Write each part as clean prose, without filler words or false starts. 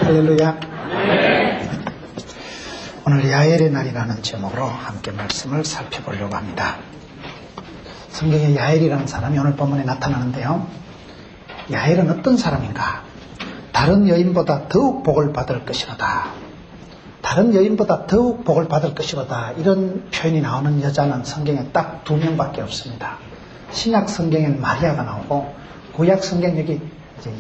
할렐루야. 오늘 야엘의 날이라는 제목으로 함께 말씀을 살펴보려고 합니다. 성경에 야엘이라는 사람이 오늘 본문에 나타나는데요. 야엘은 어떤 사람인가? 다른 여인보다 더욱 복을 받을 것이로다. 다른 여인보다 더욱 복을 받을 것이로다. 이런 표현이 나오는 여자는 성경에 딱 2명밖에 없습니다. 신약 성경에는 마리아가 나오고 구약 성경 여기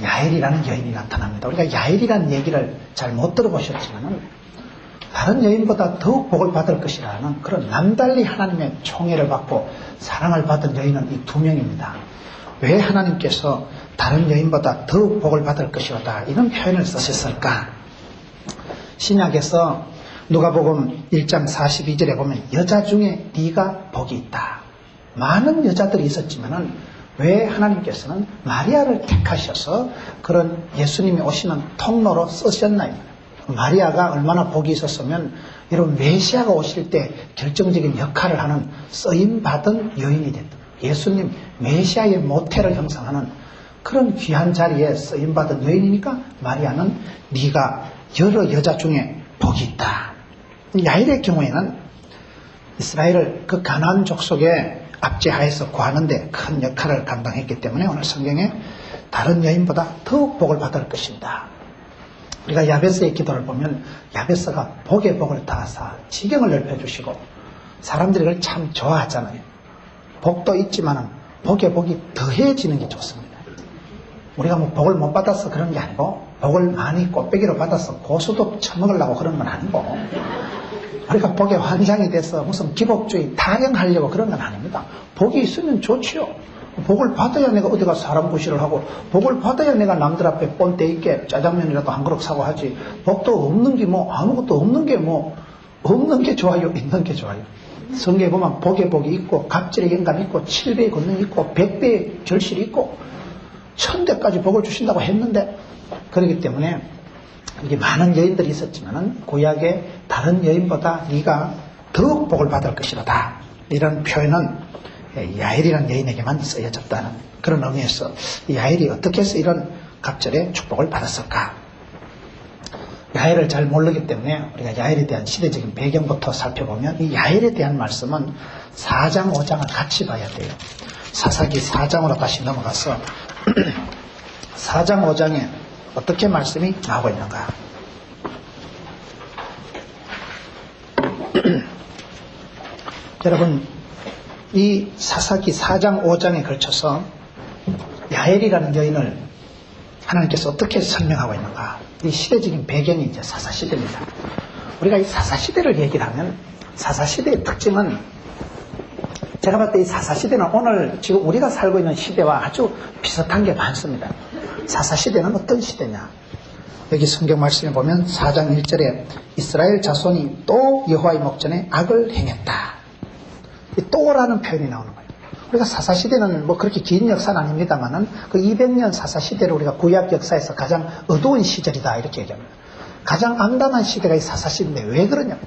야엘이라는 여인이 나타납니다. 우리가 야엘이라는 얘기를 잘 못 들어보셨지만 다른 여인보다 더욱 복을 받을 것이라는 그런 남달리 하나님의 총애를 받고 사랑을 받은 여인은 이 2명입니다. 왜 하나님께서 다른 여인보다 더욱 복을 받을 것이로다 이런 표현을 쓰셨을까? 신약에서 누가복음 1장 42절에 보면 여자 중에 네가 복이 있다. 많은 여자들이 있었지만은 왜 하나님께서는 마리아를 택하셔서 그런 예수님이 오시는 통로로 쓰셨나요? 마리아가 얼마나 복이 있었으면 이런 메시아가 오실 때 결정적인 역할을 하는 쓰임받은 여인이 됐다. 예수님 메시아의 모태를 형성하는 그런 귀한 자리에 쓰임받은 여인이니까 마리아는 네가 여러 여자 중에 복이 있다. 야엘의 경우에는 이스라엘을 그 가나안 족속에 압제하에서 구하는데 큰 역할을 감당했기 때문에 오늘 성경에 다른 여인보다 더욱 복을 받을 것입니다. 우리가 야베스의 기도를 보면 야베스가 복의 복을 다하사 지경을 넓혀주시고 사람들이 그걸 참 좋아하잖아요. 복도 있지만 복의 복이 더해지는 게 좋습니다. 우리가 뭐 복을 못 받아서 그런 게 아니고 복을 많이 꽃배기로 받아서 고수도 처먹으려고 그런 건 아니고 우리가 복에 환장이 돼서 무슨 기복주의 타령하려고 그런 건 아닙니다. 복이 있으면 좋지요. 복을 받아야 내가 어디 가서 사람 구실을 하고 복을 받아야 내가 남들 앞에 본때 있게 짜장면이라도 한 그릇 사고 하지. 복도 없는 게 뭐 아무것도 없는 게 뭐 없는 게 좋아요, 있는 게 좋아요. 성경에 보면 복에 복이 있고 갑질의 영감이 있고 7배의 권능이 있고 100배의 절실이 있고 1000대까지 복을 주신다고 했는데 그렇기 때문에 이게 많은 여인들이 있었지만은 구약의 다른 여인보다 네가 더욱 복을 받을 것이로다. 이런 표현은 야엘이라는 여인에게만 쓰여졌다는 그런 의미에서 야엘이 어떻게 해서 이런 갑절의 축복을 받았을까? 야엘을 잘 모르기 때문에 우리가 야엘에 대한 시대적인 배경부터 살펴보면 이 야엘에 대한 말씀은 4장 5장을 같이 봐야 돼요. 사사기 4장으로 다시 넘어가서 4장 5장에 어떻게 말씀이 나오고 있는가? 여러분 이 사사기 4장 5장에 걸쳐서 야엘이라는 여인을 하나님께서 어떻게 설명하고 있는가? 이 시대적인 배경이 이제 사사시대입니다. 우리가 이 사사시대를 얘기를 하면 사사시대의 특징은 제가 봤을 때 이 사사시대는 오늘 지금 우리가 살고 있는 시대와 아주 비슷한 게 많습니다. 사사시대는 어떤 시대냐? 여기 성경 말씀에 보면 4장 1절에 이스라엘 자손이 또 여호와의 목전에 악을 행했다. 이 또라는 표현이 나오는 거예요. 우리가 사사시대는 뭐 그렇게 긴 역사는 아닙니다만은 그 200년 사사시대를 우리가 구약 역사에서 가장 어두운 시절이다 이렇게 얘기합니다. 가장 암담한 시대가 이 사사시대인데 왜 그러냐?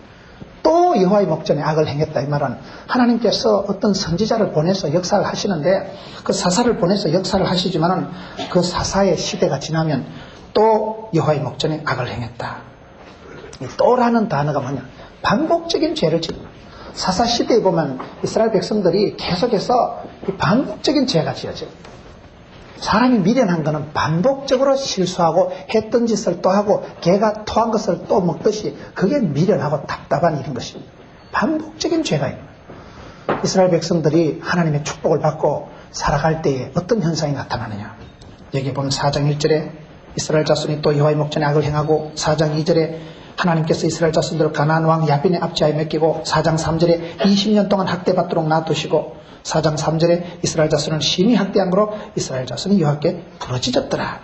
또 여호와의 목전에 악을 행했다. 이 말은 하나님께서 어떤 선지자를 보내서 역사를 하시는데 그 사사를 보내서 역사를 하시지만은 그 사사의 시대가 지나면 또 여호와의 목전에 악을 행했다. 이 또라는 단어가 뭐냐? 반복적인 죄를 짓는 거예요. 사사시대에 보면 이스라엘 백성들이 계속해서 이 반복적인 죄가 지어져요. 사람이 미련한 거는 반복적으로 실수하고 했던 짓을 또 하고 개가 토한 것을 또 먹듯이 그게 미련하고 답답한 일인 것입니다. 반복적인 죄가 있는 거예요. 이스라엘 백성들이 하나님의 축복을 받고 살아갈 때에 어떤 현상이 나타나느냐? 여기 보면 4장 1절에 이스라엘 자손이 또 여호와의 목전에 악을 행하고 4장 2절에 하나님께서 이스라엘 자손들을 가나안 왕 야빈의 압제하에 맡기고 4장 3절에 20년 동안 학대받도록 놔두시고 4장 3절에 이스라엘 자손을 심히 학대한 거로 이스라엘 자손이 여호와께 부르짖었더라.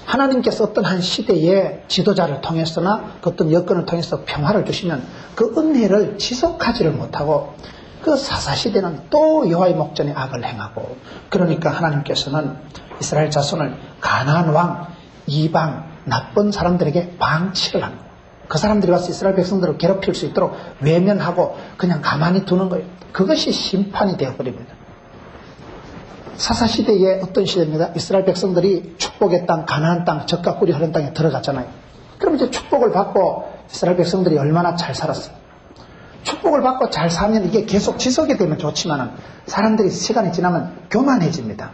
하나님께서 어떤 한 시대의 지도자를 통해서나 그 어떤 여건을 통해서 평화를 주시면 그 은혜를 지속하지를 못하고 그 사사시대는 또 여호와의 목전에 악을 행하고 그러니까 하나님께서는 이스라엘 자손을 가나안 왕 이방 나쁜 사람들에게 방치를 하는 거예요. 그 사람들이 와서 이스라엘 백성들을 괴롭힐 수 있도록 외면하고 그냥 가만히 두는 거예요. 그것이 심판이 되어버립니다. 사사시대의 어떤 시대입니다. 이스라엘 백성들이 축복의 땅, 가나안 땅, 젖과 꿀이 흐르는 땅에 들어갔잖아요. 그럼 이제 축복을 받고 이스라엘 백성들이 얼마나 잘 살았어요. 축복을 받고 잘 살면 이게 계속 지속이 되면 좋지만은 사람들이 시간이 지나면 교만해집니다.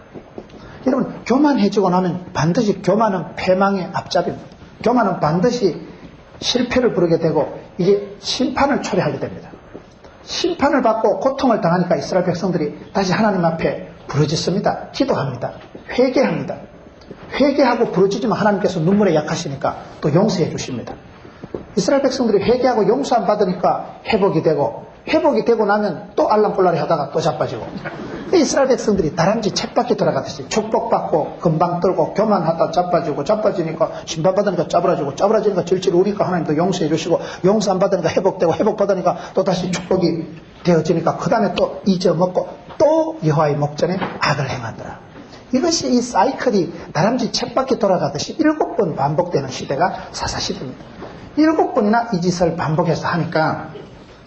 여러분, 교만해지고 나면 반드시 교만은 패망의 앞잡이입니다. 교만은 반드시 실패를 부르게 되고 이게 심판을 초래하게 됩니다. 심판을 받고 고통을 당하니까 이스라엘 백성들이 다시 하나님 앞에 부르짖습니다. 기도합니다. 회개합니다. 회개하고 부르짖으면 하나님께서 눈물에 약하시니까 또 용서해 주십니다. 이스라엘 백성들이 회개하고 용서 안 받으니까 회복이 되고 나면 또 알랑꼴라리 하다가 또 자빠지고, 이스라엘 백성들이 다람쥐 쳇바퀴 돌아가듯이 축복받고 금방 떨고 교만하다 자빠지니까 심판받으니까 짜부라지니까 질질 우니까 하나님도 용서해 주시고, 용서 안 받으니까 회복되고, 회복받으니까 또 다시 축복이 되어지니까 그 다음에 또 잊어먹고 또 여호와의 목전에 악을 행하더라. 이것이 이 사이클이 다람쥐 쳇바퀴 돌아가듯이 7번 반복되는 시대가 사사시대입니다. 7번이나 이 짓을 반복해서 하니까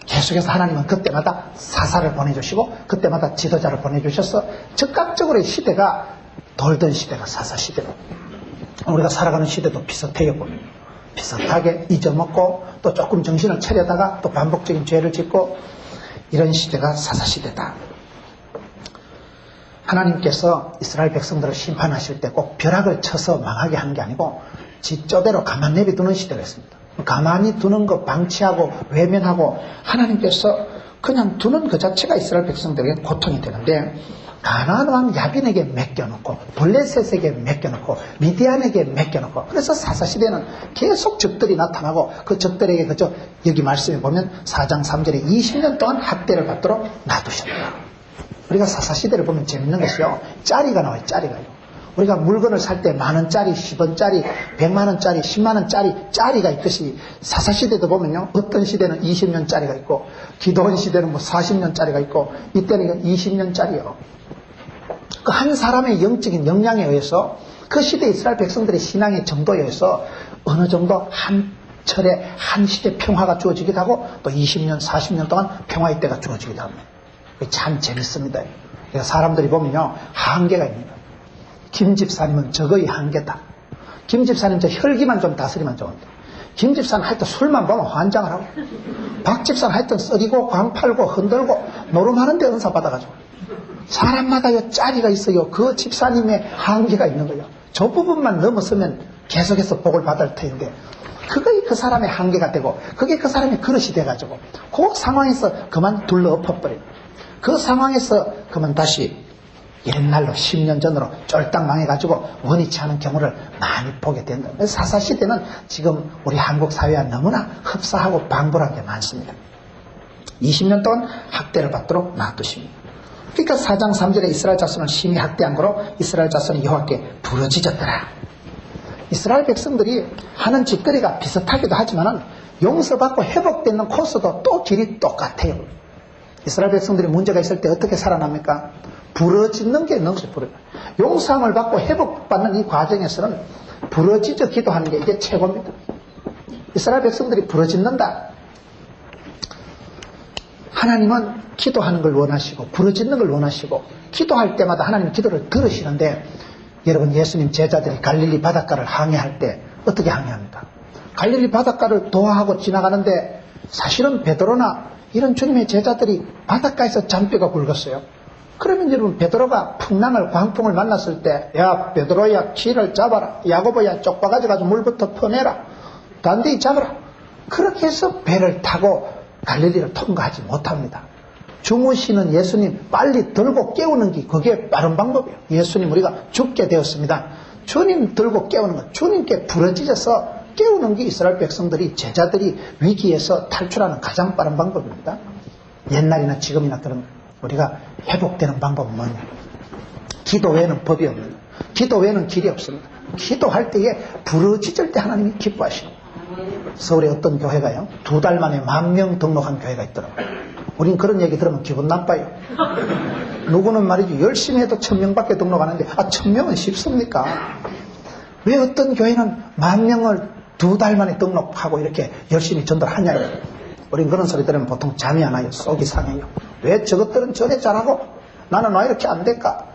계속해서 하나님은 그때마다 사사를 보내주시고 그때마다 지도자를 보내주셔서 즉각적으로 이 시대가 돌던 시대가 사사시대로, 우리가 살아가는 시대도 비슷해요. 비슷하게 잊어먹고 또 조금 정신을 차려다가 또 반복적인 죄를 짓고, 이런 시대가 사사시대다. 하나님께서 이스라엘 백성들을 심판하실 때 꼭 벼락을 쳐서 망하게 하는 게 아니고 지쪼대로 가만 내비두는 시대가 있습니다. 가만히 두는 거 방치하고 외면하고 하나님께서 그냥 두는 그 자체가 이스라엘 백성들에게 고통이 되는데, 가나안 왕 야빈에게 맡겨놓고 블레셋에게 맡겨놓고 미디안에게 맡겨놓고, 그래서 사사시대는 계속 적들이 나타나고 그 적들에게 그저 여기 말씀에 보면 4장 3절에 20년 동안 학대를 받도록 놔두셨다. 우리가 사사시대를 보면 재밌는 것이요, 짜리가 나와요. 짜리가요. 우리가 물건을 살 때 만원짜리, 10원짜리, 100만원짜리, 10만원짜리 짜리가 있듯이 사사시대도 보면요, 어떤 시대는 20년짜리가 있고 기도원 시대는 뭐 40년짜리가 있고 이때는 20년짜리요. 그 한 사람의 영적인 역량에 의해서 그 시대 이스라엘 백성들의 신앙의 정도에 의해서 어느 정도 한 철에 한 시대 평화가 주어지기도 하고 또 20년, 40년 동안 평화의 때가 주어지기도 합니다. 참 재밌습니다. 그래서 사람들이 보면요, 한계가 있습니다. 김 집사님은 적의 한계다. 김 집사님 저 혈기만 좀 다스리면 좋은데, 김 집사는 하여튼 술만 보면 환장을 하고, 박 집사는 하여튼 썩이고 광팔고 흔들고 노름하는데 은사 받아가지고, 사람마다 요 짜리가 있어요. 그 집사님의 한계가 있는 거예요. 저 부분만 넘어서면 계속해서 복을 받을 터인데, 그게 그 사람의 한계가 되고 그게 그 사람의 그릇이 돼가지고 그 상황에서 그만 둘러 엎어버려요. 그 상황에서 그만 다시 옛날로 10년 전으로 쫄딱 망해가지고 원치 않은 경우를 많이 보게 된다. 사사시대는 지금 우리 한국 사회와 너무나 흡사하고 방불한 게 많습니다. 20년 동안 학대를 받도록 놔두십니다. 그러니까 4장 3절에 이스라엘 자손을 심히 학대한 거로 이스라엘 자손이 여호와께 부르짖었더라. 이스라엘 백성들이 하는 짓거리가 비슷하기도 하지만 용서받고 회복되는 코스도 또 길이 똑같아요. 이스라엘 백성들이 문제가 있을 때 어떻게 살아납니까? 부러지는 게 있는 것이 부러져요. 용서함을 받고 회복받는 이 과정에서는 부러지져 기도하는 게 이게 최고입니다. 이스라엘 백성들이 부러짓는다. 하나님은 기도하는 걸 원하시고 부러짓는 걸 원하시고 기도할 때마다 하나님 기도를 들으시는데, 여러분 예수님 제자들이 갈릴리 바닷가를 항해할 때 어떻게 항해합니까? 갈릴리 바닷가를 도하하고 지나가는데 사실은 베드로나 이런 주님의 제자들이 바닷가에서 잔뼈가 굵었어요. 그러면 여러분 베드로가 풍랑을 광풍을 만났을 때, 야 베드로야 키를 잡아라, 야고보야 쪽바가지 가지고 물부터 퍼내라, 단대히 잡아라, 그렇게 해서 배를 타고 갈릴리를 통과하지 못합니다. 주무시는 예수님 빨리 들고 깨우는 게 그게 빠른 방법이에요. 예수님 우리가 죽게 되었습니다. 주님 들고 깨우는 것, 주님께 부러지셔서 깨우는 게 이스라엘 백성들이, 제자들이 위기에서 탈출하는 가장 빠른 방법입니다. 옛날이나 지금이나 그런 우리가 회복되는 방법은 뭐냐? 기도 외에는 법이 없는, 기도 외에는 길이 없습니다. 기도할 때에 부르짖을 때 하나님이 기뻐하시는. 서울에 어떤 교회가요, 2달 만에 10,000명 등록한 교회가 있더라고요. 우린 그런 얘기 들으면 기분 나빠요. 누구는 말이죠, 열심히 해도 1,000명밖에 등록하는데 1,000명은 쉽습니까? 왜 어떤 교회는 10,000명을 2달 만에 등록하고 이렇게 열심히 전도하냐요. 우린 그런 소리 들으면 보통 잠이 안 와요. 속이 상해요. 왜 저것들은 전에 잘하고 나는 왜 이렇게 안 될까?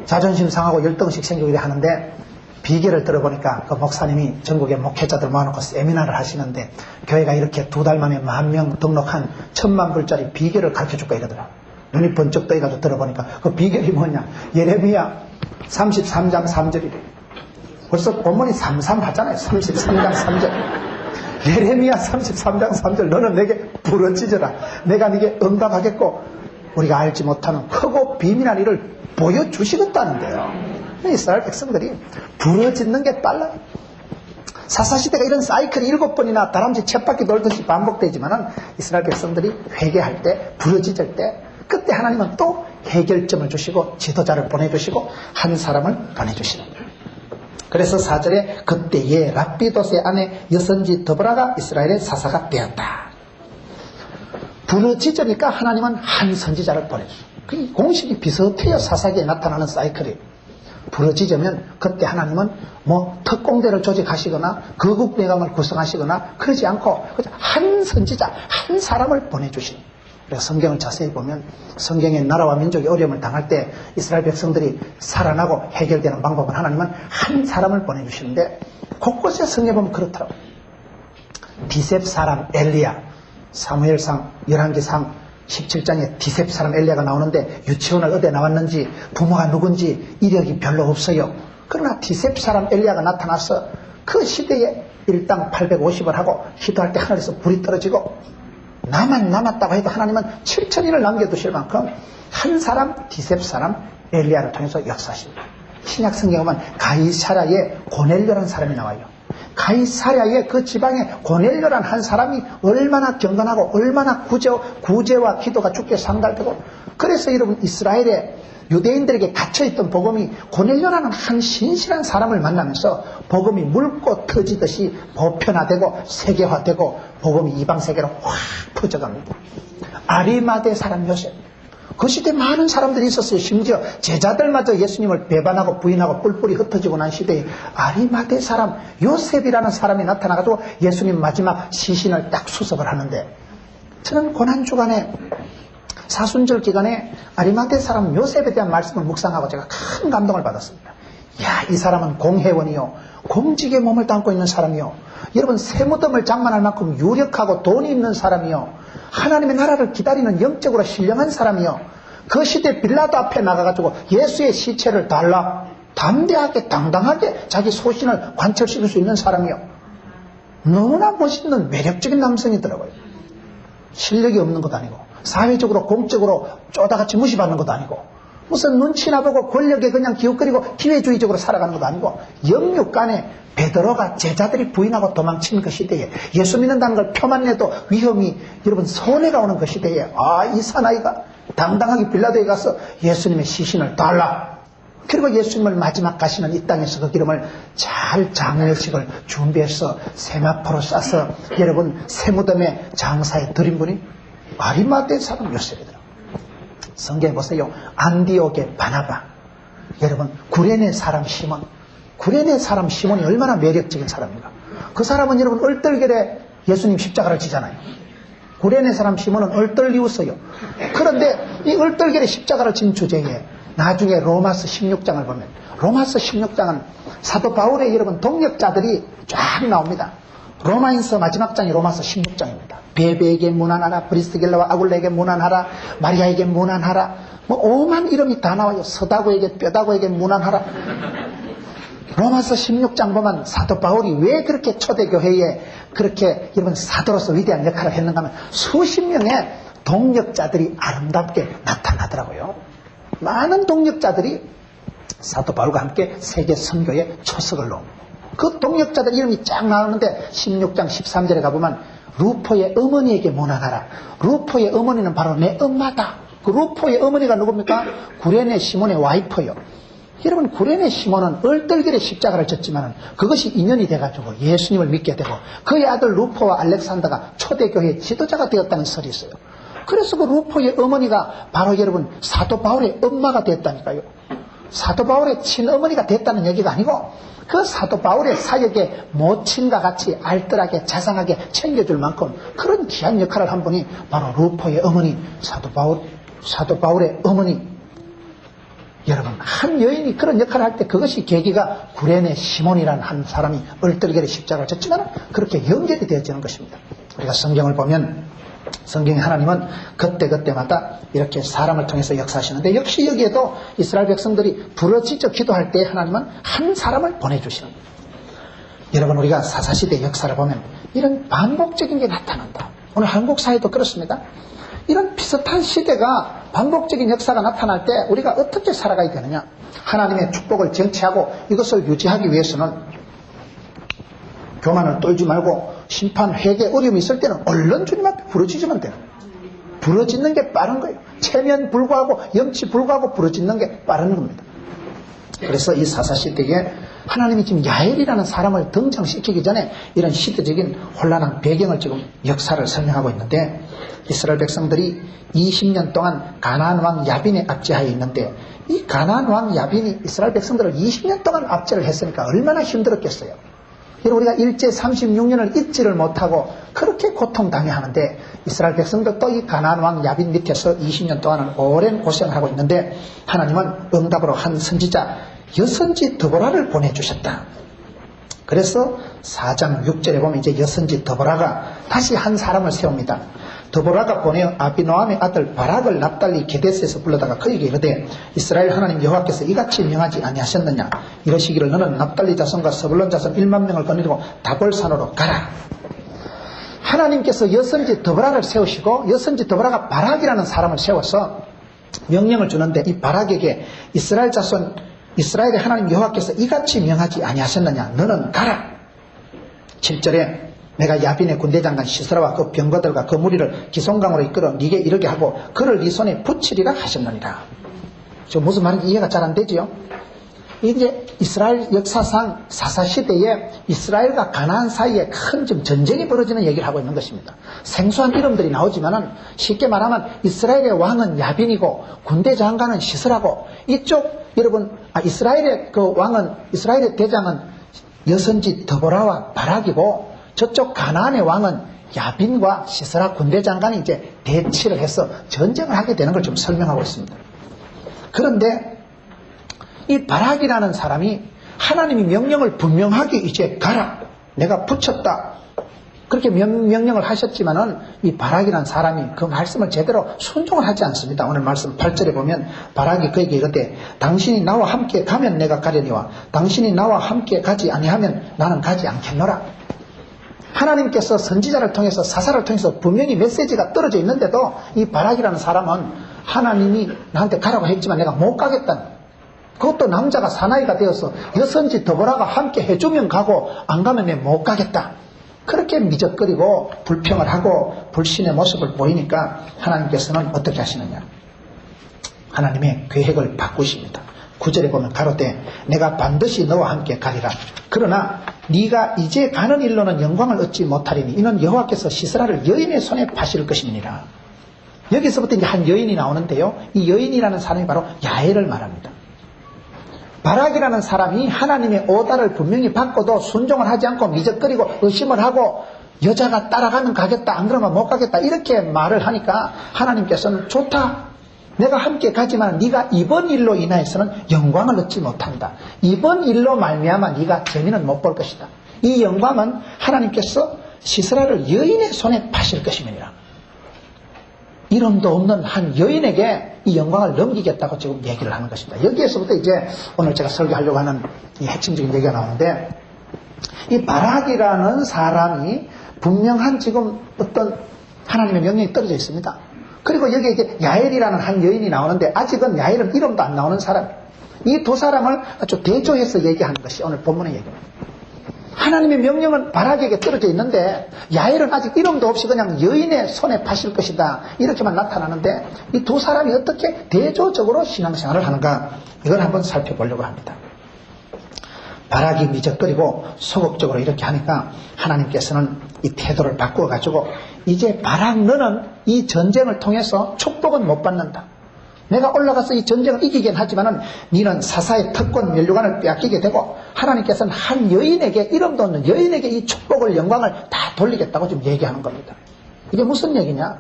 자존심 상하고 열등식 생기게 하는데 비결을 들어보니까 그 목사님이 전국의 목회자들 모아놓고 세미나를 하시는데 교회가 이렇게 2달 만에 10,000명 등록한 1,000만 불짜리 비결을 가르쳐줄까 이러더라. 눈이 번쩍 떠가지고 들어보니까 그 비결이 뭐냐, 예레미야 33장 3절이래. 벌써 본문이 삼삼하잖아요. 33장 3절. 예레미야 33장 3절. 너는 내게 부르짖어라. 내가 네게 응답하겠고 우리가 알지 못하는 크고 비밀한 일을 보여주시겠다는데요. 이스라엘 백성들이 부르짖는 게 빨라요. 사사시대가 이런 사이클이 7번이나 다람쥐 쳇바퀴 돌듯이 반복되지만은 이스라엘 백성들이 회개할 때, 부르짖을 때, 그때 하나님은 또 해결점을 주시고 지도자를 보내주시고 한 사람을 보내주시는 거예요. 그래서 4절에 그때에 랍비돗의 아내 여선지 드보라가 이스라엘의 사사가 되었다. 부르짖으니까 하나님은 한 선지자를 보내주셔요. 그 공식이 비슷해요. 사사기에 나타나는 사이클이. 부르짖으면 그때 하나님은 뭐 특공대를 조직하시거나 거국대감을 구성하시거나 그러지 않고 한 선지자, 한 사람을 보내주시는. 그래서 성경을 자세히 보면 성경의 나라와 민족이 어려움을 당할 때 이스라엘 백성들이 살아나고 해결되는 방법은 하나님은 한 사람을 보내주시는데 곳곳에 성경에 보면 그렇더라고요. 디셉 사람 엘리야, 사무엘상, 열왕기상 17장에 디셉 사람 엘리야가 나오는데 유치원을 어디에 나왔는지 부모가 누군지 이력이 별로 없어요. 그러나 디셉 사람 엘리야가 나타나서 그 시대에 일당 850을 하고 기도할 때 하늘에서 불이 떨어지고 나만 남았다고 해도 하나님은 7,000인을 남겨두실 만큼 한 사람 디셉 사람 엘리야를 통해서 역사하십니다. 신약 성경에 보면 가이사랴에 고넬료라는 사람이 나와요. 가이사랴의 그 지방에 고넬료라는 한 사람이 얼마나 경건하고 얼마나 구제와 기도가 주께 상달되고, 그래서 여러분 이스라엘의 유대인들에게 갇혀있던 복음이 고넬료라는 한 신실한 사람을 만나면서 복음이 물고 터지듯이 보편화되고 세계화되고 복음이 이방세계로 확 퍼져갑니다. 아리마대 사람 요셉, 그 시대에 많은 사람들이 있었어요. 심지어 제자들마저 예수님을 배반하고 부인하고 뿔뿔이 흩어지고 난 시대에 아리마대 사람 요셉이라는 사람이 나타나가지고 예수님 마지막 시신을 딱 수습을 하는데, 저는 고난주간에 사순절 기간에 아리마대 사람 요셉에 대한 말씀을 묵상하고 제가 큰 감동을 받았습니다. 야, 이 사람은 공회원이요, 공직에 몸을 담고 있는 사람이요, 여러분 세무덤을 장만할 만큼 유력하고 돈이 있는 사람이요, 하나님의 나라를 기다리는 영적으로 신령한 사람이요, 그 시대 빌라도 앞에 나가가지고 예수의 시체를 달라 담대하게 당당하게 자기 소신을 관철시킬 수 있는 사람이요, 너무나 멋있는 매력적인 남성이더라고요. 실력이 없는 것도 아니고 사회적으로 공적으로 쪼다같이 무시받는 것도 아니고 무슨 눈치나 보고 권력에 그냥 기웃거리고 기회주의적으로 살아가는 것도 아니고, 영육간에 베드로가 제자들이 부인하고 도망치는 그 시대에 예수 믿는다는 걸 표만 내도 위험이, 여러분 손해가 오는 그 시대에 이 사나이가 당당하게 빌라도에 가서 예수님의 시신을 달라, 그리고 예수님을 마지막 가시는 이 땅에서 그 기름을 잘 장례식을 준비해서 세마포로 싸서 여러분 세무덤에 장사에 드린 분이 아리마대 사람 요셉이더라고요. 성경에 보세요. 안디옥의 바나바, 여러분 구레네 사람 시몬, 구레네 사람 시몬이 얼마나 매력적인 사람인가. 그 사람은 여러분 얼떨결에 예수님 십자가를 지잖아요. 구레네 사람 시몬은 얼떨리웃어요. 그런데 이 얼떨결에 십자가를 진 주제에 나중에 로마서 16장을 보면, 로마서 16장은 사도 바울의 여러분 동역자들이 쫙 나옵니다. 로마인서 마지막 장이 로마서 16장입니다. 베베에게 문안하라, 브리스길라와 아굴레에게 문안하라, 마리아에게 문안하라, 뭐 오만 이름이 다 나와요. 서다고에게 뼈다고에게 문안하라. 로마서 16장 보면 사도 바울이 왜 그렇게 초대교회에 그렇게 여러분 사도로서 위대한 역할을 했는가 하면 수십 명의 동역자들이 아름답게 나타나더라고요. 많은 동역자들이 사도 바울과 함께 세계 선교에 초석을 놓습니다. 그 동역자들 이름이 쫙 나오는데 16장 13절에 가보면 루포의 어머니에게 문안하라. 루포의 어머니는 바로 내 엄마다. 그 루포의 어머니가 누굽니까? 구레네 시몬의 와이프요. 여러분 구레네 시몬은 얼떨결에 십자가를 졌지만 그것이 인연이 돼가지고 예수님을 믿게 되고 그의 아들 루포와 알렉산더가 초대교회의 지도자가 되었다는 설이 있어요. 그래서 그 루포의 어머니가 바로 여러분 사도 바울의 엄마가 됐다니까요. 사도 바울의 친어머니가 됐다는 얘기가 아니고 그 사도 바울의 사역에 모친과 같이 알뜰하게 자상하게 챙겨줄 만큼 그런 귀한 역할을 한 분이 바로 루포의 어머니 사도 바울의 어머니 여러분, 한 여인이 그런 역할을 할 때 그것이 계기가 구레네 시몬이라는 한 사람이 얼떨결에 십자가를 졌지만 그렇게 연결이 되어지는 것입니다. 우리가 성경을 보면 성경에 하나님은 그때그때마다 이렇게 사람을 통해서 역사하시는데 역시 여기에도 이스라엘 백성들이 부르짖어 기도할 때 하나님은 한 사람을 보내주시는 거예요. 여러분, 우리가 사사시대 역사를 보면 이런 반복적인 게 나타난다. 오늘 한국 사회도 그렇습니다. 이런 비슷한 시대가 반복적인 역사가 나타날 때 우리가 어떻게 살아가야 되느냐. 하나님의 축복을 정치하고 이것을 유지하기 위해서는 교만을 떨지 말고 심판, 회개, 어려움이 있을 때는 얼른 주님 앞에 부르짖으면 돼요. 부르짖는 게 빠른 거예요. 체면 불구하고 염치 불구하고 부르짖는 게 빠른 겁니다. 그래서 이 사사시대에 하나님이 지금 야엘이라는 사람을 등장시키기 전에 이런 시대적인 혼란한 배경을 지금 역사를 설명하고 있는데 이스라엘 백성들이 20년 동안 가나안 왕 야빈의 압제하에 있는데 이 가나안 왕 야빈이 이스라엘 백성들을 20년 동안 압제를 했으니까 얼마나 힘들었겠어요. 우리가 일제 36년을 잊지를 못하고 그렇게 고통당해 하는데 이스라엘 백성들도 이 가나안 왕 야빈 밑에서 20년 동안은 오랜 고생을 하고 있는데 하나님은 응답으로 한 선지자 여선지 드보라를 보내주셨다. 그래서 4장 6절에 보면 이제 여선지 드보라가 다시 한 사람을 세웁니다. 드보라가 보내어 아비노함의 아들 바락을 납달리 게데스에서 불러다가 그에게 이르되 이스라엘 하나님 여호와께서 이같이 명하지 아니하셨느냐. 이러시기를 너는 납달리 자손과 스불론 자손 1만 명을 거느리고 다볼산으로 가라. 하나님께서 여선지 드보라를 세우시고 여선지 드보라가 바락이라는 사람을 세워서 명령을 주는데 이 바락에게 이스라엘 자손 이스라엘의 하나님 여호와께서 이같이 명하지 아니하셨느냐. 너는 가라. 7절에 내가 야빈의 군대장관 시스라와 그 병거들과 그 무리를 기송강으로 이끌어 네게 이르게 하고 그를 네 손에 붙이리라 하셨느니라. 저 무슨 말인지 이해가 잘 안 되지요? 이제 이스라엘 역사상 사사시대에 이스라엘과 가나안 사이에 큰 좀 전쟁이 벌어지는 얘기를 하고 있는 것입니다. 생소한 이름들이 나오지만은 쉽게 말하면 이스라엘의 왕은 야빈이고 군대 장관은 시스라고 이쪽 여러분 이스라엘의 그 왕은 이스라엘의 대장은 여선지 드보라와 바락이고 저쪽 가나안의 왕은 야빈과 시스라 군대 장관이 이제 대치를 해서 전쟁을 하게 되는 걸 좀 설명하고 있습니다. 그런데 이 바락이라는 사람이 하나님이 명령을 분명하게 이제 가라. 내가 붙였다. 그렇게 명령을 하셨지만은 이 바락이라는 사람이 그 말씀을 제대로 순종을 하지 않습니다. 오늘 말씀 8절에 보면 바락이 그에게 이르되 당신이 나와 함께 가면 내가 가려니와 당신이 나와 함께 가지 아니하면 나는 가지 않겠노라. 하나님께서 선지자를 통해서 사사를 통해서 분명히 메시지가 떨어져 있는데도 이 바락이라는 사람은 하나님이 나한테 가라고 했지만 내가 못 가겠다. 그것도 남자가 사나이가 되어서 여선지 드보라가 함께 해주면 가고 안 가면 내가 못 가겠다. 그렇게 미적거리고 불평을 하고 불신의 모습을 보이니까 하나님께서는 어떻게 하시느냐. 하나님의 계획을 바꾸십니다. 9절에 보면 가로되 내가 반드시 너와 함께 가리라. 그러나 네가 이제 가는 일로는 영광을 얻지 못하리니 이는 여호와께서 시스라를 여인의 손에 파실 것임이니라. 여기서부터 이제 한 여인이 나오는데요. 이 여인이라는 사람이 바로 야엘을 말합니다. 바락이라는 사람이 하나님의 오다를 분명히 받고도 순종을 하지 않고 미적거리고 의심을 하고 여자가 따라가면 가겠다 안 그러면 못 가겠다 이렇게 말을 하니까 하나님께서는 좋다. 내가 함께 가지만 네가 이번 일로 인하여서는 영광을 얻지 못한다. 이번 일로 말미암아 네가 재미는 못 볼 것이다. 이 영광은 하나님께서 시스라를 여인의 손에 파실 것임이니라. 이름도 없는 한 여인에게 이 영광을 넘기겠다고 지금 얘기를 하는 것입니다. 여기에서부터 이제 오늘 제가 설교하려고 하는 이 핵심적인 얘기가 나오는데 이 바락이라는 사람이 분명한 지금 어떤 하나님의 명령이 떨어져 있습니다. 그리고 여기에 이제 야엘이라는 한 여인이 나오는데 아직은 야엘은 이름도 안 나오는 사람. 이 두 사람을 아주 대조해서 얘기하는 것이 오늘 본문의 얘기입니다. 하나님의 명령은 바락에게 떨어져 있는데 야엘은 아직 이름도 없이 그냥 여인의 손에 파실 것이다 이렇게만 나타나는데 이 두 사람이 어떻게 대조적으로 신앙생활을 하는가 이걸 한번 살펴보려고 합니다. 바락이 미적거리고 소극적으로 이렇게 하니까 하나님께서는 이 태도를 바꾸어 가지고 이제 바락 너는 이 전쟁을 통해서 축복은 못 받는다. 내가 올라가서 이 전쟁을 이기긴 하지만은 너는 사사의 특권 면류관을 빼앗기게 되고 하나님께서는 한 여인에게 이름도 없는 여인에게 이 축복을 영광을 다 돌리겠다고 지금 얘기하는 겁니다. 이게 무슨 얘기냐?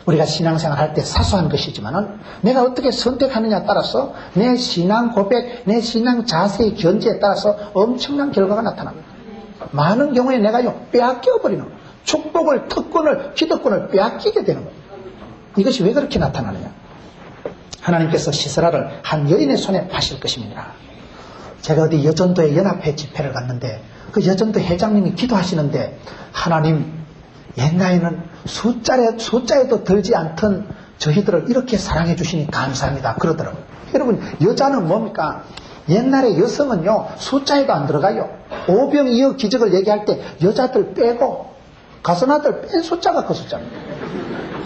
우리가 신앙생활 할 때 사소한 것이지만은 내가 어떻게 선택하느냐에 따라서 내 신앙 고백, 내 신앙 자세의 견지에 따라서 엄청난 결과가 나타납니다. 많은 경우에 내가요 빼앗겨버리는 거예요. 축복을, 특권을, 기득권을 빼앗기게 되는 거예요. 이것이 왜 그렇게 나타나느냐? 하나님께서 시스라를 한 여인의 손에 파실 것입니다. 제가 어디 여전도의 연합회 집회를 갔는데 그 여전도 회장님이 기도하시는데 하나님 옛날에는 숫자에도 들지 않던 저희들을 이렇게 사랑해 주시니 감사합니다 그러더라고요. 여러분 여자는 뭡니까? 옛날에 여성은요 숫자에도 안 들어가요. 오병이어 기적을 얘기할 때 여자들 빼고 가서나들 뺀 숫자가 그 숫자입니다.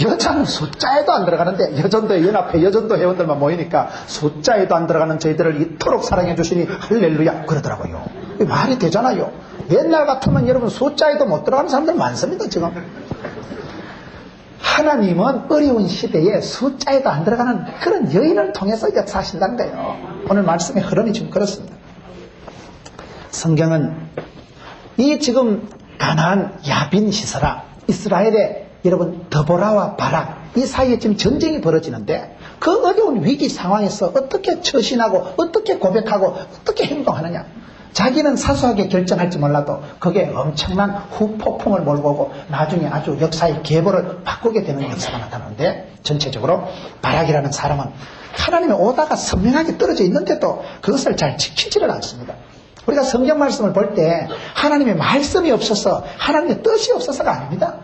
여자는 숫자에도 안 들어가는데 여전도의 연합회 여전도 회원들만 모이니까 숫자에도 안 들어가는 저희들을 이토록 사랑해 주시니 할렐루야 그러더라고요. 말이 되잖아요. 옛날 같으면 여러분 숫자에도 못 들어가는 사람들 많습니다 지금. 하나님은 어려운 시대에 숫자에도 안 들어가는 그런 여인을 통해서 역사하신다는 거예요. 오늘 말씀의 흐름이 지금 그렇습니다. 성경은 이 지금 가나안 야빈 시스라 이스라엘의 여러분 드보라와 바락 이 사이에 지금 전쟁이 벌어지는데 그 어려운 위기 상황에서 어떻게 처신하고 어떻게 고백하고 어떻게 행동하느냐. 자기는 사소하게 결정할지 몰라도 그게 엄청난 후폭풍을 몰고 오고 나중에 아주 역사의 계보를 바꾸게 되는 역사가 나타나는데 전체적으로 바락이라는 사람은 하나님의 오다가 선명하게 떨어져 있는데도 그것을 잘 지키지를 않습니다. 우리가 성경 말씀을 볼 때 하나님의 말씀이 없어서 하나님의 뜻이 없어서가 아닙니다.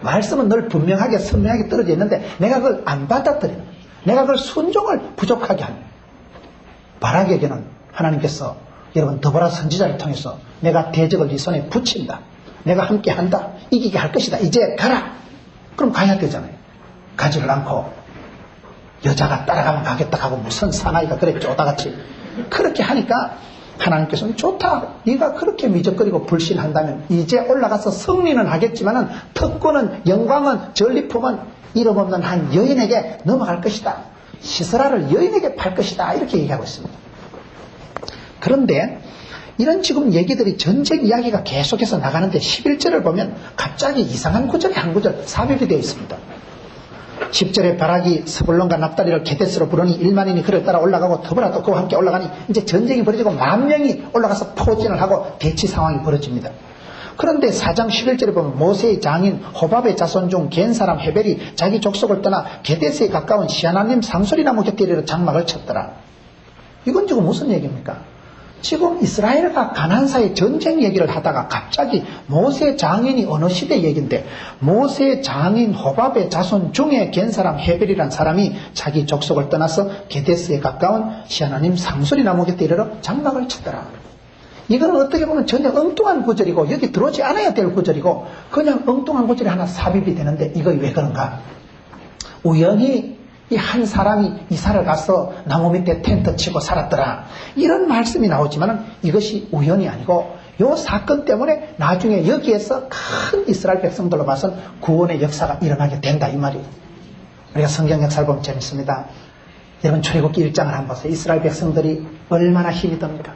말씀은 늘 분명하게 선명하게 떨어져 있는데 내가 그걸 안 받아들이는 거예요. 내가 그걸 순종을 부족하게 하는 거예요. 바락에게는 하나님께서 여러분 드보라 선지자를 통해서 내가 대적을 네 손에 붙인다. 내가 함께 한다. 이기게 할 것이다. 이제 가라. 그럼 가야 되잖아요. 가지를 않고 여자가 따라가면 가겠다 하고 무슨 사나이가 그랬죠. 오다같이. 그렇게 하니까 하나님께서는 좋다. 네가 그렇게 미적거리고 불신한다면 이제 올라가서 승리는 하겠지만은 특권은 영광은 전리품은 이름 없는 한 여인에게 넘어갈 것이다. 시스라를 여인에게 팔 것이다. 이렇게 얘기하고 있습니다. 그런데 이런 지금 얘기들이 전쟁 이야기가 계속해서 나가는데 11절을 보면 갑자기 이상한 구절이 한 구절 삽입이 되어 있습니다. 10절에 바락이 스불론과 납달리를 게데스로 부르니 1만인이 그를 따라 올라가고 드보라도 그와 함께 올라가니 이제 전쟁이 벌어지고 10,000명이 올라가서 포진을 하고 대치 상황이 벌어집니다. 그런데 4장 11절에 보면 모세의 장인 호밥의 자손 중 겐 사람 헤벨이 자기 족속을 떠나 게데스에 가까운 시아나님 상소리나무 곁에 이르러 장막을 쳤더라. 이건 지금 무슨 얘기입니까? 지금 이스라엘과 가나안사의 전쟁 얘기를 하다가 갑자기 모세 장인이 어느 시대 얘기인데 모세 장인 호밥의 자손 중에 겐 사람 헤벨이란 사람이 자기 족속을 떠나서 게데스에 가까운 시아나님 상수리 나무 곁에 이르러 장막을 치더라. 이거는 어떻게 보면 전혀 엉뚱한 구절이고 여기 들어오지 않아야 될 구절이고 그냥 엉뚱한 구절이 하나 삽입이 되는데 이거 왜 그런가? 우연히 이 한 사람이 이사를 가서 나무 밑에 텐트 치고 살았더라. 이런 말씀이 나오지만 이것이 우연이 아니고 이 사건 때문에 나중에 여기에서 큰 이스라엘 백성들로 봐선 구원의 역사가 일어나게 된다 이 말이에요. 우리가 성경 역사를 보면 재밌습니다. 여러분 출애굽기 1장을 한번 보세요. 이스라엘 백성들이 얼마나 힘이 듭니까?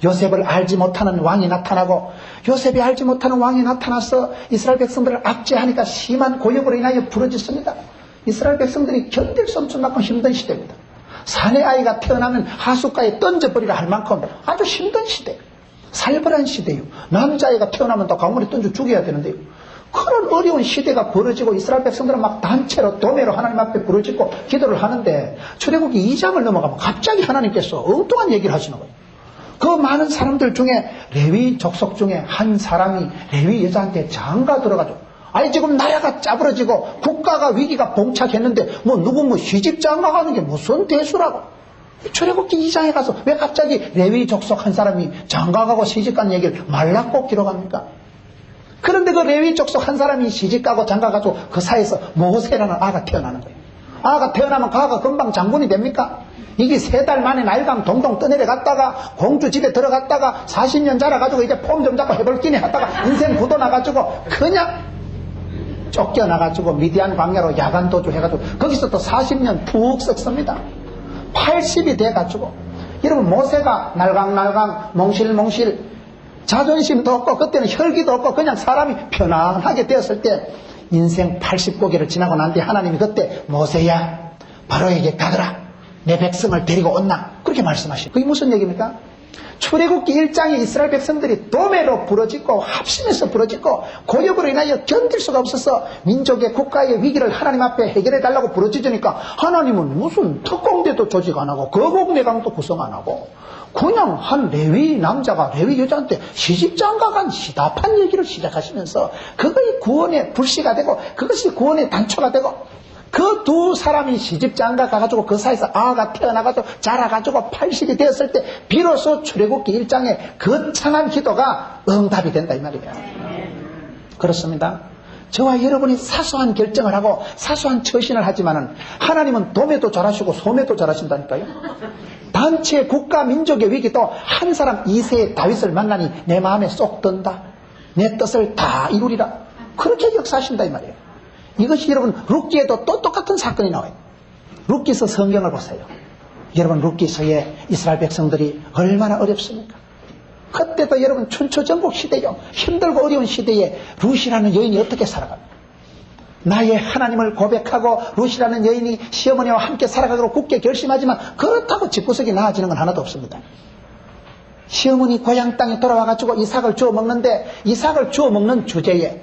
요셉을 알지 못하는 왕이 나타나고 요셉이 알지 못하는 왕이 나타나서 이스라엘 백성들을 압제하니까 심한 고역으로 인하여 부러졌습니다. 이스라엘 백성들이 견딜 수 없을 만큼 힘든 시대입니다. 사내 아이가 태어나면 하숫가에 던져버리라 할 만큼 아주 힘든 시대, 살벌한 시대요. 남자아이가 태어나면 또 가물에 던져 죽여야 되는데요. 그런 어려운 시대가 벌어지고 이스라엘 백성들은 막 단체로 도매로 하나님 앞에 부르짖고 기도를 하는데 출애굽기 2장을 넘어가면 갑자기 하나님께서 엉뚱한 얘기를 하시는 거예요. 그 많은 사람들 중에 레위 족속 중에 한 사람이 레위 여자한테 장가 들어가지고 아니 지금 나라가 짜부러지고 국가가 위기가 봉착했는데 누구 시집 장가가는 게 무슨 대수라고. 출애굽기 2장에 가서 왜 갑자기 레위 족속 한 사람이 장가가고 시집간 얘기를 말라고 기록합니까? 그런데 그 레위 족속 한 사람이 시집가고 장가가지고 그 사이에서 모세라는 아가 태어나는 거예요. 아가 태어나면 그 아가 금방 장군이 됩니까? 이게 3달 만에 나일강 동동 떠내려갔다가 공주 집에 들어갔다가 40년 자라가지고 이제 폼 좀 잡고 해볼기니 하다가 인생 굳어 나가지고 그냥 쫓겨나가지고 미디안 광야로 야간 도주 해가지고 거기서 또 40년 푹 썩습니다. 80이 돼가지고 여러분 모세가 날강날강 몽실몽실 자존심도 없고 그때는 혈기도 없고 그냥 사람이 편안하게 되었을 때 인생 80고개를 지나고 난 뒤 하나님이 그때 모세야 바로에게 가거라 내 백성을 데리고 온나 그렇게 말씀하시고 그게 무슨 얘기입니까? 출애굽기 1장에 이스라엘 백성들이 도매로 부러지고 합심해서 부러지고 고역으로 인하여 견딜 수가 없어서 민족의 국가의 위기를 하나님 앞에 해결해 달라고 부러지니까 하나님은 무슨 특공대도 조직 안 하고 거국내강도 구성 안 하고 그냥 한 레위 남자가 레위 여자한테 시집장가간 시답한 얘기를 시작하시면서 그것이 구원의 불씨가 되고 그것이 구원의 단초가 되고 그 두 사람이 시집장가 가가지고 그 사이에서 아가 태어나가지고 자라가지고 80이 되었을 때 비로소 출애굽기 1장에 거창한 기도가 응답이 된다 이 말이에요. 그렇습니다. 저와 여러분이 사소한 결정을 하고 사소한 처신을 하지만은 하나님은 도매도 잘하시고 소매도 잘하신다니까요. 단체 국가 민족의 위기도 한 사람 2세의 다윗을 만나니 내 마음에 쏙 든다. 내 뜻을 다 이루리라. 그렇게 역사하신다 이 말이에요. 이것이 여러분 룻기에도 또 똑같은 사건이 나와요. 룻기서 성경을 보세요. 여러분 룻기서에 이스라엘 백성들이 얼마나 어렵습니까? 그때도 여러분 춘추전국 시대요. 힘들고 어려운 시대에 룻이라는 여인이 어떻게 살아갑니까? 나의 하나님을 고백하고 룻이라는 여인이 시어머니와 함께 살아가기로 굳게 결심하지만 그렇다고 집구석이 나아지는 건 하나도 없습니다. 시어머니 고향 땅에 돌아와가지고 이삭을 주워 먹는데 이삭을 주워 먹는 주제에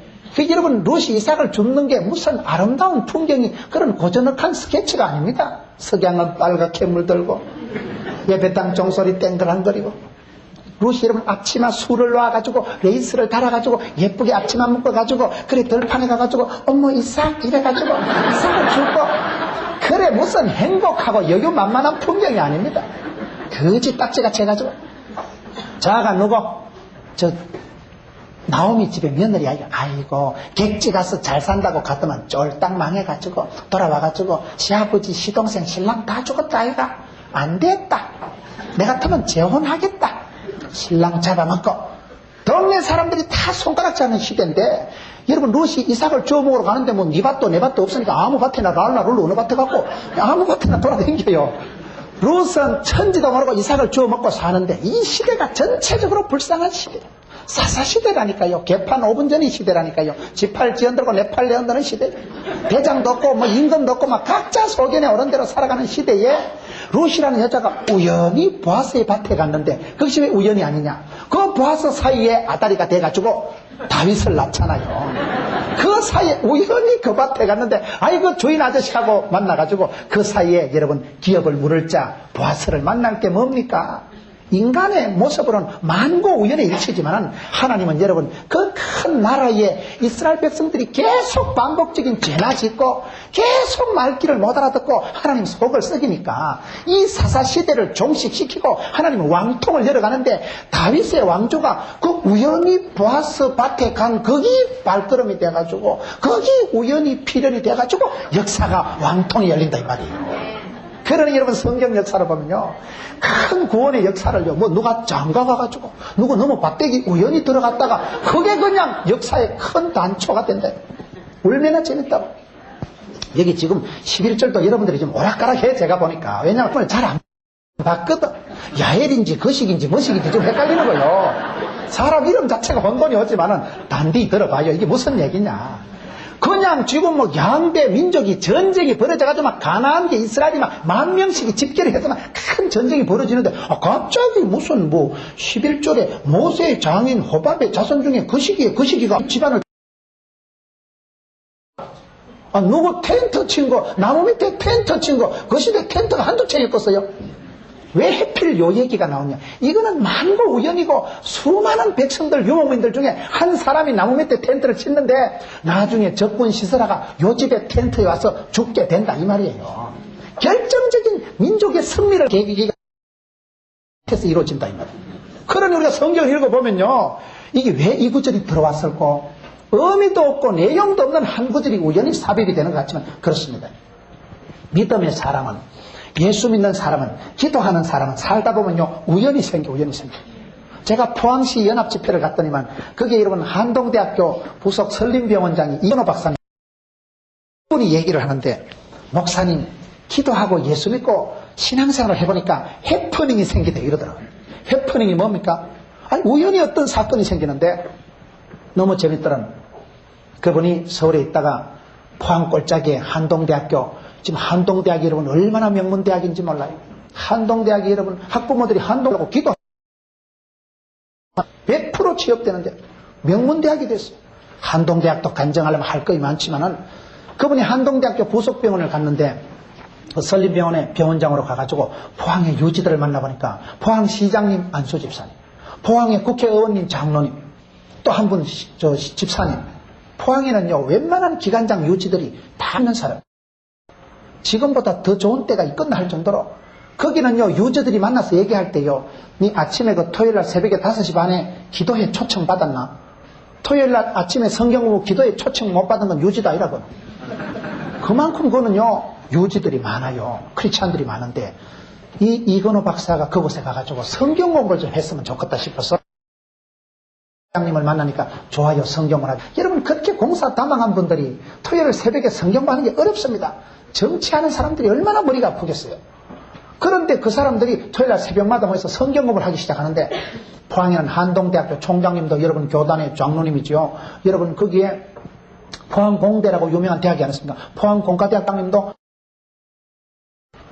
여러분 룻이 이삭을 줍는 게 무슨 아름다운 풍경이 그런 고즈넉한 스케치가 아닙니다. 석양은 빨갛게 물들고 예배당 종소리 땡그랑거리고 룻이 여러분 앞치마 술을 놔가지고 레이스를 달아가지고 예쁘게 앞치마 묶어가지고 그래 들판에 가가지고 어머 이삭 이래가지고 이삭을 주고 그래 무슨 행복하고 여유만만한 풍경이 아닙니다. 거지 딱지같이 해가지고 자가 누구 저 나오미 집에 며느리 아이고 객지 가서 잘 산다고 갔더만 쫄딱 망해가지고 돌아와가지고 시아버지 시동생 신랑 다 죽었다 아이가 안 됐다 내 같으면 재혼하겠다 신랑 잡아먹고 동네 사람들이 다 손가락질 하는 시대인데 여러분 룻이 이삭을 주워 먹으러 가는데 뭐 네 밭도 내 밭도 없으니까 아무 밭에나 랄라룰로 어느 밭에 갖고 아무 밭에나 돌아다녀요. 룻은 천지도 모르고 이삭을 주워 먹고 사는데 이 시대가 전체적으로 불쌍한 시대예요. 사사시대라니까요. 개판 5분 전의 시대라니까요. 지팔 지어들고 내팔 내어드는 시대. 대장도 없고 뭐 임금도 없고 막 각자 소견에 오른 대로 살아가는 시대에 룻이라는 여자가 우연히 보아스의 밭에 갔는데 그것이 왜 우연이 아니냐. 그 보아스 사이에 아다리가 돼가지고 다윗을 낳잖아요. 그 사이에 우연히 그 밭에 갔는데 아이고 주인 아저씨하고 만나가지고 그 사이에 여러분 기업을 물을 자 보아스를 만날 게 뭡니까? 인간의 모습으로는 만고 우연의 일치지만 하나님은 여러분 그 큰 나라에 이스라엘 백성들이 계속 반복적인 죄나 짓고 계속 말귀를 못 알아듣고 하나님 속을 썩이니까 이 사사시대를 종식시키고 하나님은 왕통을 열어가는데 다윗의 왕조가 그 우연히 보아스 밭에 간 거기 발걸음이 돼가지고 거기 우연히 필연이 돼가지고 역사가 왕통이 열린다 이 말이에요. 그러니 여러분 성경 역사를 보면요 큰 구원의 역사를요 뭐 누가 장가가가지고 누구 너무 밭대기 우연히 들어갔다가 그게 그냥 역사의 큰 단초가 된다. 얼마나 재밌다고. 여기 지금 11절도 여러분들이 좀 오락가락해 제가 보니까. 왜냐하면 잘 안 봤거든. 야엘인지 거식인지 뭐식인지 좀 헷갈리는 거예요. 사람 이름 자체가 혼돈이 오지만은 단디 들어봐요. 이게 무슨 얘기냐. 그냥 지금 뭐 양대 민족이 전쟁이 벌어져가지고 막 가나안계 이스라엘이 막 10,000명씩이 집결을 해서 막 큰 전쟁이 벌어지는데 갑자기 무슨 뭐 11절에 모세의 장인 호밥의 자손 중에 그 시기가 집안을 누구 텐트 친 거 나무 밑에 텐트 친 거 그 시대 텐트가 한두 채 있었어요. 왜 하필 요 얘기가 나오냐. 이거는 만고 우연이고 수많은 백성들 유목민들 중에 한 사람이 나무 밑에 텐트를 짓는데 나중에 적군 시스라가 요 집에 텐트에 와서 죽게 된다 이 말이에요. 결정적인 민족의 승리를 계기가 해서 이루어진다 이 말이에요. 그러니 우리가 성경을 읽어보면요 이게 왜 이 구절이 들어왔을까 의미도 없고 내용도 없는 한 구절이 우연히 삽입이 되는 것 같지만 그렇습니다. 믿음의 사람은 예수 믿는 사람은 기도하는 사람은 살다 보면요 우연히 생겨. 제가 포항시 연합집회를 갔더니만 거기에 여러분 한동대학교 부속 설림병원장이 이현호 박사님 분이 얘기를 하는데 목사님 기도하고 예수 믿고 신앙생활을 해보니까 해프닝이 생기대 이러더라고요. 해프닝이 뭡니까? 아니 우연히 어떤 사건이 생기는데 너무 재밌더라고요. 그분이 서울에 있다가 포항 꼴짝에 한동대학교, 지금 한동대학이 여러분 얼마나 명문대학인지 몰라요. 한동대학이 여러분 학부모들이 한동하고 기도 100% 취업되는데 명문대학이 됐어요. 한동대학도 간증하려면 할 것이 많지만은 그분이 한동대학교 부속병원을 갔는데 그 설립병원의 병원장으로 가가지고 포항의 유지들을 만나보니까 포항시장님 안수집사님, 포항의 국회의원님 장로님, 또 한 분 집사님, 포항에는요 웬만한 기관장 유지들이 다 있는 사람, 지금보다 더 좋은 때가 있겠나 할 정도로 거기는요 유저들이 만나서 얘기할 때요, 니 아침에 그 토요일날 새벽에 5시 반에 기도회 초청 받았나? 토요일날 아침에 성경 공부 기도회 초청 못 받은 건 유지도 아니라고. 그만큼 그거는요 유지들이 많아요. 크리스찬들이 많은데 이건호 박사가 그곳에 가가지고 성경 공부를 좀 했으면 좋겠다 싶어서 장님을 만나니까 좋아요 성경을 하죠. 여러분 그렇게 공사 다망한 분들이 토요일 새벽에 성경 받는 게 어렵습니다. 정치하는 사람들이 얼마나 머리가 아프겠어요. 그런데 그 사람들이 토요일날 새벽마다 모여서 성경 공부를 하기 시작하는데 포항에는 한동대학교 총장님도 여러분 교단의 장로님이지요. 여러분 거기에 포항공대라고 유명한 대학이 아니었습니까? 포항공과대학 장님도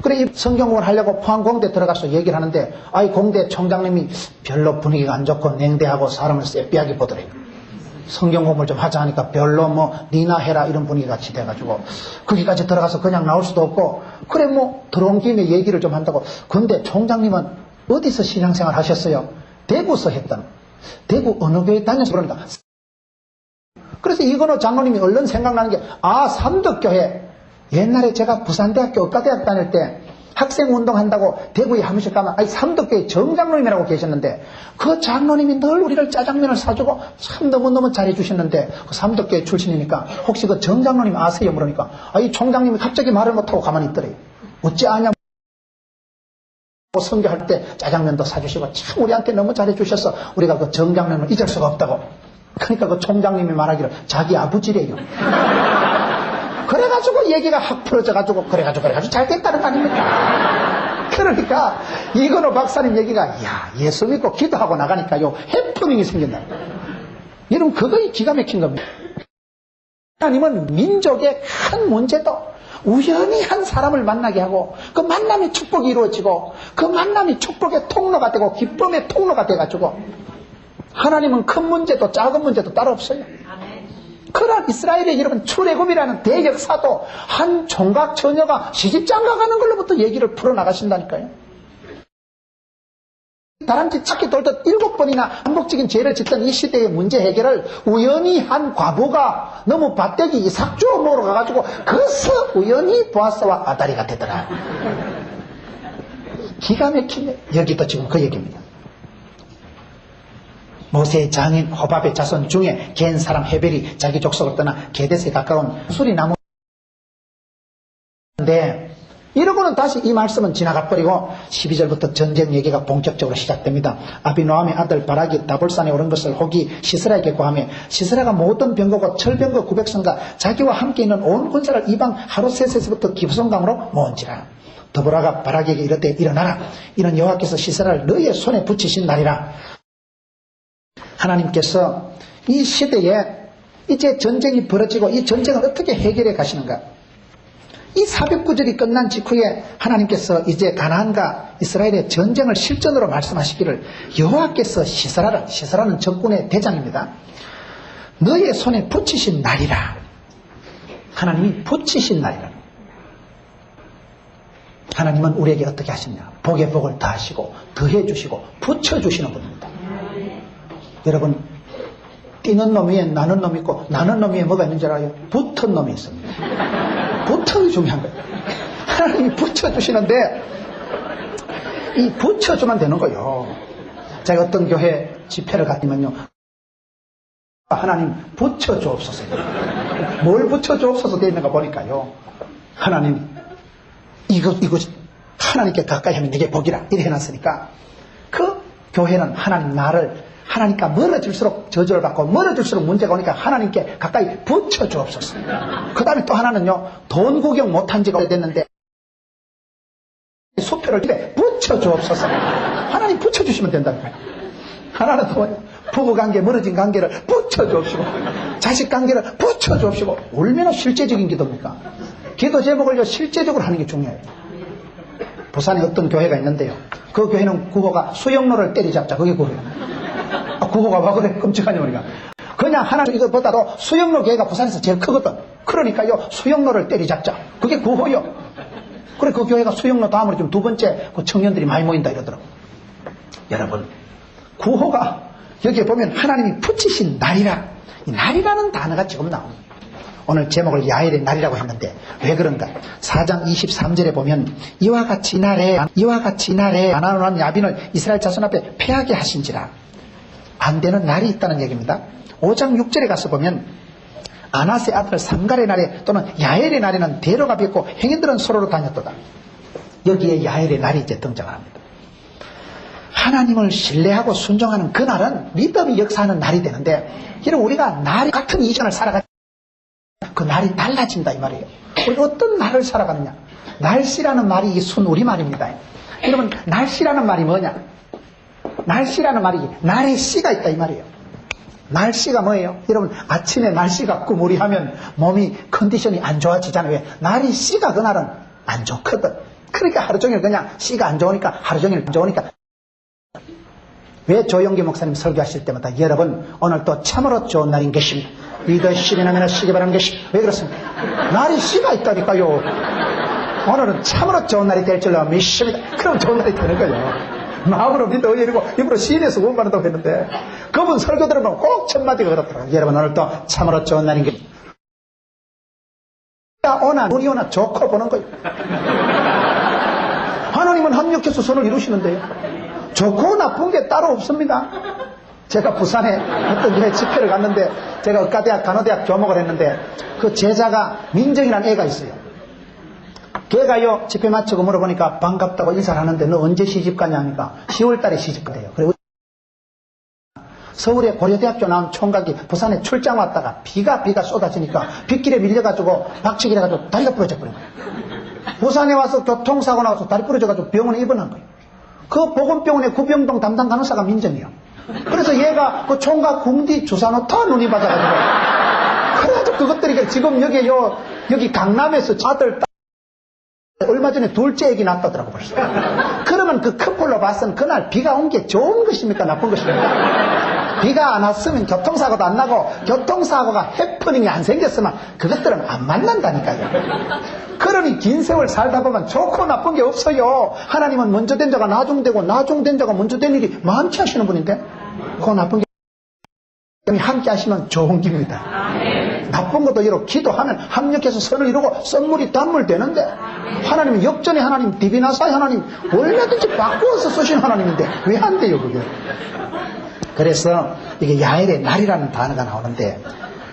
그래 이 성경 공부를 하려고 포항공대 들어가서 얘기를 하는데 아이 공대 총장님이 별로 분위기가 안 좋고 냉대하고 사람을 쎄삐하게 보더래요. 성경 공부를 좀 하자 하니까 별로 뭐 니나 해라 이런 분위기 같이 돼가지고 거기까지 들어가서 그냥 나올 수도 없고 그래 뭐 들어온 김에 얘기를 좀 한다고. 근데 총장님은 어디서 신앙생활 하셨어요? 대구서 했던. 대구 어느 교회 다녀서 그러니까. 그래서 이건호 장로님이 얼른 생각나는 게 삼덕교회. 옛날에 제가 부산대학교 의과대학 다닐 때 학생운동한다고 대구에 한 번씩 가면 삼덕교회 정장로님이라고 계셨는데 그 장로님이 늘 우리를 짜장면을 사주고 참 너무너무 잘해주셨는데 그 삼덕교회 출신이니까 혹시 그 정장로님 아세요? 그러니까 이 총장님이 갑자기 말을 못하고 가만히 있더래요. 어찌 아냐 선교할 때 짜장면도 사주시고 참 우리한테 너무 잘해주셔서 우리가 그 정장로님을 잊을 수가 없다고. 그러니까 그 총장님이 말하기를 자기 아버지래요. 그래가지고 얘기가 확 풀어져가지고 그래가지고 잘 됐다는 거 아닙니까? 그러니까 이건호 박사님 얘기가 야 예수 믿고 기도하고 나가니까요 해프닝이 생긴다. 여러분 그거이 기가 막힌 겁니다. 하나님은 민족의 큰 문제도 우연히 한 사람을 만나게 하고 그 만남의 축복이 이루어지고 그 만남이 축복의 통로가 되고 기쁨의 통로가 돼가지고 하나님은 큰 문제도 작은 문제도 따로 없어요. 그러한 이스라엘의 여러분 출애굽이라는 대역사도 한 총각 처녀가 시집장가 가는 걸로부터 얘기를 풀어나가신다니까요. 다람쥐 찾기 돌듯 7번이나 반복적인 죄를 짓던 이 시대의 문제 해결을 우연히 한 과부가 너무 밭대기 이삭주어 먹으러 가가지고 그래서 우연히 보아스와 아다리가 되더라. 기가 막히네. 여기도 지금 그 얘기입니다. 모세의 장인 호밥의 자손 중에 겐 사람 헤벨이 자기 족속을 떠나 게데스에 가까운 수리나무인데 이러고는 다시 이 말씀은 지나가버리고 12절부터 전쟁 얘기가 본격적으로 시작됩니다. 아비노함의 아들 바락이 다볼산에 오른 것을 혹이 시스라에게 고하며 시스라가 모든 병거고 철병거 900선과 자기와 함께 있는 온 군사를 이방 하루셋에서부터 기브손강으로 모은지라. 더보라가 바락에게 이르되 일어나라. 이는 여호와께서 시스라를 너희의 손에 붙이신 날이라. 하나님께서 이 시대에 이제 전쟁이 벌어지고 이 전쟁을 어떻게 해결해 가시는가. 이 409절이 끝난 직후에 하나님께서 이제 가나안과 이스라엘의 전쟁을 실전으로 말씀하시기를 여호와께서 시스라는 적군의 대장입니다. 너의 손에 붙이신 날이라. 하나님이 붙이신 날이라. 하나님은 우리에게 어떻게 하시냐. 복의 복을 더하시고 더해주시고 붙여주시는 분입니다. 여러분 뛰는 놈 위에 나는 놈이 있고 나는 놈 위에 뭐가 있는 줄 알아요? 붙은 놈이 있습니다. 붙음이 중요한 거예요. 하나님이 붙여주시는데 이 붙여주면 되는 거예요. 제가 어떤 교회 집회를 갔더니만요 하나님 붙여주옵소서. 뭘 붙여주옵소서 되어 있는가 보니까요 하나님 이거 하나님께 가까이 하면 내게 복이라 이렇게 해놨으니까 그 교회는 하나님과 멀어질수록 저주를 받고 멀어질수록 문제가 오니까 하나님께 가까이 붙여주옵소서. 그 다음에 또 하나는요 돈 구경 못한 지가 오래됐는데 수표를 집에 붙여주옵소서. 하나님 붙여주시면 된다니까요. 하나는 또 부부관계 멀어진 관계를 붙여주옵시고 자식관계를 붙여주옵시고. 얼마나 실제적인 기도입니까? 기도 제목을 실제적으로 하는 게 중요해요. 부산에 어떤 교회가 있는데요, 그 교회는 구호가 수영로를 때리잡자. 그게 구호예요. 구호가 와 그래 끔찍하냐 우리가. 그냥 하나님 이것보다도 수영로 교회가 부산에서 제일 크거든. 그러니까요 수영로를 때리잡자. 그게 구호요. 그래 그 교회가 수영로 다음으로 좀 두 번째 그 청년들이 많이 모인다 이러더라고. 여러분 구호가 여기에 보면 하나님이 붙이신 날이라. 이 날이라는 단어가 지금 나옵니다. 오늘 제목을 야엘의 날이라고 했는데 왜 그런가? 4장 23절에 보면 이와 같이 날에 가나안 야빈을 이스라엘 자손 앞에 패하게 하신지라. 안 되는 날이 있다는 얘기입니다. 5장 6절에 가서 보면 아나스의 아들 삼갈의 날에 또는 야엘의 날에는 대로가 빗고 행인들은 서로로 다녔도다. 여기에 야엘의 날이 이제 등장을 합니다. 하나님을 신뢰하고 순종하는 그 날은 믿음이 역사하는 날이 되는데, 이런 우리가 날 같은 이전을 살아가는 그 날이 달라진다 이 말이에요. 우리가 어떤 날을 살아가느냐. 날씨라는 말이 이 순 우리말입니다. 여러분 날씨라는 말이 뭐냐? 날씨라는 말이 날의 씨가 있다 이 말이에요. 날씨가 뭐예요? 여러분 아침에 날씨가 꾸무리하면 몸이 컨디션이 안 좋아지잖아요. 왜? 날이 씨가 그날은 안 좋거든. 그러니까 하루 종일 그냥 씨가 안 좋으니까 하루 종일 안 좋으니까. 왜 조용기 목사님 설교하실 때마다 여러분 오늘 또 참으로 좋은 날인 것입니다. 믿으시면 하면 하시기 바라는 것입니다. 왜 그렇습니까? 날이 씨가 있다니까요. 오늘은 참으로 좋은 날이 될 줄로 믿습니다. 그럼 좋은 날이 되는 거예요. 마음으로 믿어 이러고 입으로 시인해서 구원받는다고 했는데 그분 설교 들으면 꼭 첫마디가 그렇더라고요. 여러분 오늘 또 참으로 좋은 날인 게 오나 눈이 오나 좋고 보는 거예요. 하나님은 합력해서 선을 이루시는데요, 좋고 나쁜 게 따로 없습니다. 제가 부산에 어떤 교회 집회를 갔는데 제가 의과대학 간호대학 교목을 했는데 그 제자가 민정이라는 애가 있어요. 걔가요 집회 마치고 물어보니까 반갑다고 인사를 하는데 너 언제 시집가냐 하니까 10월달에 시집가대요. 그리고 서울에 고려대학교 나온 총각이 부산에 출장 왔다가 비가 쏟아지니까 빗길에 밀려가지고 박치기 해가지고 다리가 부러져 버린 거예요. 부산에 와서 교통사고 나와서 다리 부러져가지고 병원에 입원한 거예요. 그 보건병원의 구병동 담당 간호사가 민정이에요. 그래서 얘가 그 총각 궁디 주사 놓다 눈이 맞아가지고 그래가지고 그것들이 지금 여기 강남에서 아들 얼마 전에 둘째 애기 낳았다더라고 벌써. 그러면 그 커플로 봤으면 그날 비가 온 게 좋은 것입니까 나쁜 것입니까? 비가 안 왔으면 교통사고도 안 나고 교통사고가 해프닝이 안 생겼으면 그것들은 안 만난다니까요. 그러니 긴 세월 살다 보면 좋고 나쁜 게 없어요. 하나님은 먼저 된 자가 나중되고 나중된 자가 먼저 된 일이 많지 하시는 분인데 그거 나쁜 게 함께 하시면 좋은 길입니다. 나쁜 것도 이렇게 기도하면 합력해서 선을 이루고 썬물이 단물 되는데 하나님은 역전의 하나님, 디비나사의 하나님, 얼마든지 바꾸어서 쓰시는 하나님인데 왜 안 돼요 그게? 그래서 이게 야엘의 날이라는 단어가 나오는데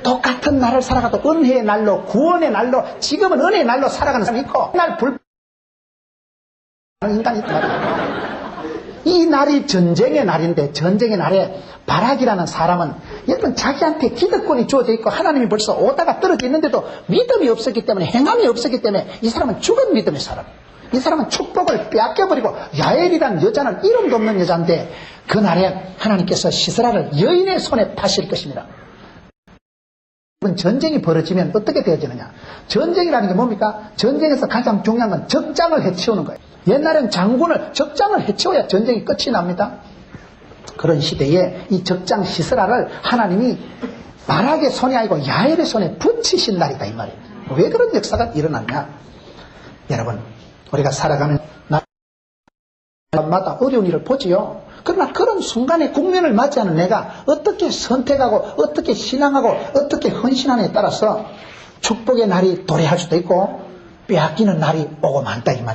똑같은 날을 살아가도 은혜의 날로 구원의 날로 지금은 은혜의 날로 살아가는 사람이 있고 날 인간이 있다. 이 날이 전쟁의 날인데 전쟁의 날에 바락이라는 사람은 여러분 자기한테 기득권이 주어져 있고 하나님이 벌써 오다가 떨어져 있는데도 믿음이 없었기 때문에 행함이 없었기 때문에 이 사람은 죽은 믿음의 사람. 이 사람은 축복을 빼앗겨버리고 야엘이라는 여자는 이름도 없는 여자인데 그날에 하나님께서 시스라를 여인의 손에 파실 것입니다. 전쟁이 벌어지면 어떻게 되어지느냐? 전쟁이라는 게 뭡니까? 전쟁에서 가장 중요한 건 적장을 해치우는 거예요. 옛날엔 장군을 적장을 해치워야 전쟁이 끝이 납니다. 그런 시대에 이 적장 시스라를 하나님이 바락의 손이 아니고 야엘의 손에 붙이신 날이다 이 말이에요. 왜 그런 역사가 일어났냐? 여러분 우리가 살아가는 날마다 어려운 일을 보지요. 그러나 그런 순간에 국면을 맞이하는 내가 어떻게 선택하고 어떻게 신앙하고 어떻게 헌신하느냐에 따라서 축복의 날이 도래할 수도 있고 빼앗기는 날이 오고 만다 이 말이에요.